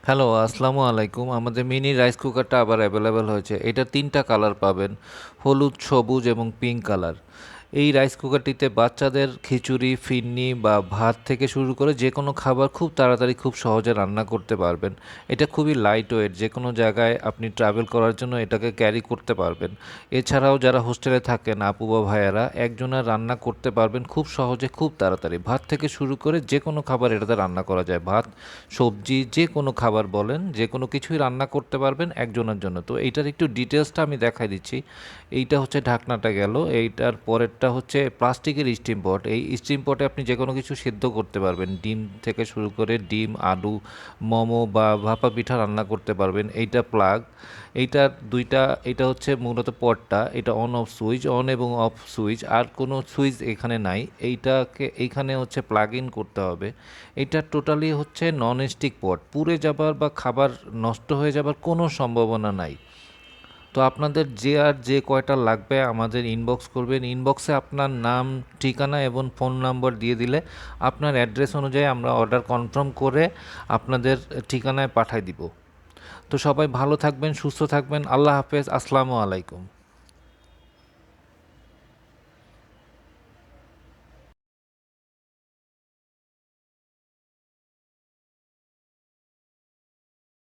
Hello, আসসালামু আলাইকুম। আমাদের মিনি রাইস কুকারটা আবার অ্যাভেলেবেল হয়েছে। এটা ৩টা কালার পাবেন, হলুদ, সবুজ এবং পিঙ্ক কালার। এই রাইস কুকারটিতে বাচ্চাদের খিচুড়ি, ফিরনি বা ভাত থেকে শুরু করে যে কোনো খাবার খুব তাড়াতাড়ি খুব সহজে রান্না করতে পারবেন। এটা খুবই লাইট ওয়েট, যে কোনো জায়গায় আপনি ট্রাভেল করার জন্য এটাকে ক্যারি করতে পারবেন। এছাড়াও যারা হোস্টেলে থাকেন আপু বা ভাইয়েরা একজনের রান্না করতে পারবেন খুব সহজে খুব তাড়াতাড়ি। ভাত থেকে শুরু করে যে কোনো খাবার এটাতে রান্না করা যায়। ভাত, সবজি, যে কোনো খাবার বলেন, যে কোনো কিছুই রান্না করতে পারবেন একজনের জন্য। তো এইটার একটু ডিটেলসটা আমি দেখাই দিচ্ছি। এইটা হচ্ছে ঢাকনাটা গেল। এইটার পরেরটা হচ্ছে প্লাস্টিকের স্টিম পট। এই স্টিম পটে আপনি যে কোনো কিছু সিদ্ধ করতে পারবেন, ডিম থেকে শুরু করে ডিম, আলু, মোমো বা ভাপা পিঠা রান্না করতে পারবেন। এইটা প্লাগ, এইটার দুইটা। এটা হচ্ছে মূলত পটটা, এটা অন অফ সুইচ, অন এবং অফ সুইচ, আর কোনো সুইচ এখানে নাই। এইটাকে এইখানে হচ্ছে প্লাগ ইন করতে হবে। এটা টোটালি হচ্ছে নন স্টিক পট, পুড়ে যাবার বা খাবার নষ্ট হয়ে যাবার কোনো সম্ভাবনা নাই। তো আপনাদের যে আর যে কয়টা লাগবে আমাদের ইনবক্স করবেন। ইনবক্সে আপনার নাম, ঠিকানা এবং ফোন নাম্বার দিয়ে দিলে আপনার অ্যাড্রেস অনুযায়ী আমরা অর্ডার কনফার্ম করে আপনাদের ঠিকানায় পাঠিয়ে দিব। তো সবাই ভালো থাকবেন, সুস্থ থাকবেন। আল্লাহ হাফেজ, আসসালামু আলাইকুম।